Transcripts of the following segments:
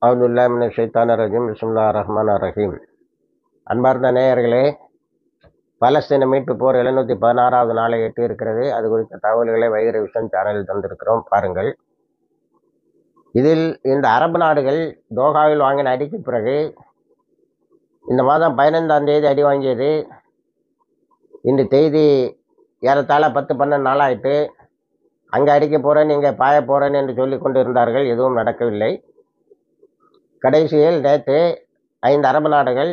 அவுதுல்லாஹி மினஷ் ஷைத்தானிர் ரஜீம். பிஸ்மில்லாஹிர் ரஹ்மானிர் ரஹீம். அன்பார்ந்த நேயர்களே, பலஸ்தீன மீட்பு போர் 716வது நாளை எட்டி இருக்கிறது. அது குறித்த தகவல்களை வைகரை விஷன் சேனலில் தந்திருக்கிறோம், பாருங்கள். இதில் இந்த அரபு நாடுகள் தோஹாவில் வாங்கின அடிக்கு பிறகு இந்த மாதம் 15ஆம் தேதி அடி வாங்கியது. இந்த தேதி ஏறத்தாழ 10-12 நாளாயிட்டு. அங்கே அடிக்க போகிறேன், இங்கே பாய போகிறேன் என்று சொல்லி கொண்டு இருந்தார்கள். எதுவும் நடக்கவில்லை. கடைசியில் நேற்று 5 அரபு நாடுகள்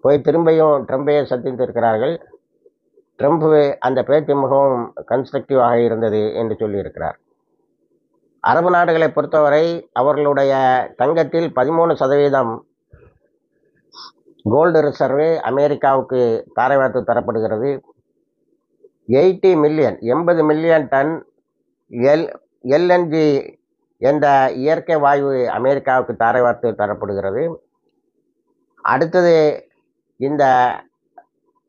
போய் திரும்பியும் ட்ரம்பையை சந்தித்திருக்கிறார்கள். ட்ரம்ப் அந்த பேச்சு மிகவும் கன்ஸ்ட்ரக்டிவாக இருந்தது என்று சொல்லியிருக்கிறார். அரபு நாடுகளை பொறுத்தவரை அவர்களுடைய தங்கத்தில் 13% கோல்டு ரிசர்வு அமெரிக்காவுக்கு தாரை வார்த்து தரப்படுகிறது. 80 மில்லியன் டன் எல்என்ஜி என்ற இயற்கை வாயு அமெரிக்காவுக்கு தாரை வார்த்து தரப்படுகிறது. அடுத்தது, இந்த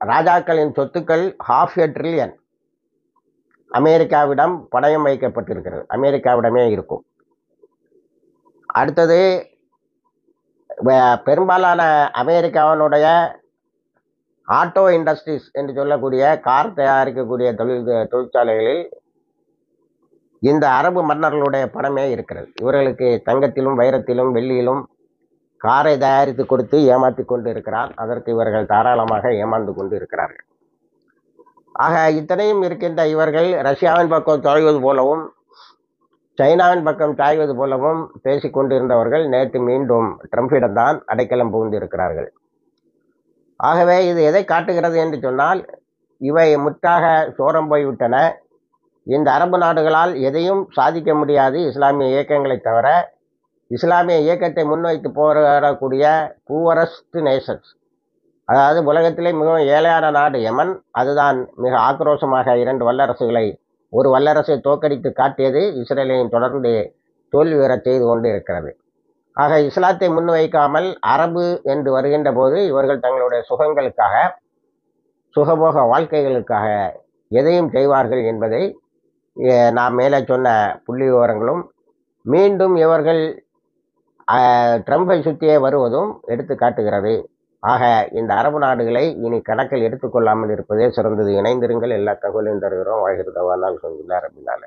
ராஜாக்களின் சொத்துக்கள் $500 பில்லியன் அமெரிக்காவிடம் பணயம் வைக்கப்பட்டிருக்கிறது, அமெரிக்காவிடமே இருக்கும். அடுத்தது, பெரும்பாலான அமெரிக்காவினுடைய ஆட்டோ இண்டஸ்ட்ரீஸ் என்று சொல்லக்கூடிய கார் தயாரிக்கக்கூடிய தொழிற்சாலைகளில் இந்த அரபு மன்னர்களுடைய பணமே இருக்கிறது. இவர்களுக்கு தங்கத்திலும் வைரத்திலும் வெள்ளியிலும் காரை தயாரித்து கொடுத்து ஏமாற்றி கொண்டு இருக்கிறார். அதற்கு இவர்கள் தாராளமாக ஏமாந்து கொண்டு இருக்கிறார்கள். ஆக இத்தனையும் இருக்கின்ற இவர்கள் ரஷ்யாவின் பக்கம் சாய்வது போலவும் சைனாவின் பக்கம் சாய்வது போலவும் பேசிக்கொண்டிருந்தவர்கள் நேற்று மீண்டும் ட்ரம்பிடம்தான் அடைக்கலம் புகுந்து இருக்கிறார்கள். ஆகவே இது எதை காட்டுகிறது என்று சொன்னால், இவை முற்றாக சோரம் போய்விட்டன. இந்த அரபு நாடுகளால் எதையும் சாதிக்க முடியாது இஸ்லாமிய இயக்கங்களை தவிர. இஸ்லாமிய இயக்கத்தை முன்வைத்து போராடக்கூடிய பூவரஸ்ட் நேஷன்ஸ், அதாவது உலகத்திலே மிகவும் ஏழையான நாடு யமன், அதுதான் மிக ஆக்ரோஷமாக 2 வல்லரசுகளை, ஒரு வல்லரசை தோற்கடித்து காட்டியது. இஸ்ரேலையும் தொடர்ந்து தோல்வி பெறச் செய்து கொண்டு இருக்கிறது. ஆக இஸ்லாத்தை முன்வைக்காமல் அரபு என்று வருகின்ற போது இவர்கள் தங்களுடைய சுகங்களுக்காக, சுகபோக வாழ்க்கைகளுக்காக எதையும் செய்வார்கள் என்பதை நாம் மேலே சொன்ன புள்ளி விவரங்களும் மீண்டும் இவர்கள் ட்ரம்பை சுற்றியே வருவதும் எடுத்து காட்டுகிறது. ஆக இந்த அரபு நாடுகளை இனி கணக்கில் எடுத்துக்கொள்ளாமல் இருப்பதே சிறந்தது. இணைந்திருங்கள். எல்லா தகவலையும் தருகிறோம். வாழ்கிறது வாழ்நாள் சொல்கிறார் அப்படின்னால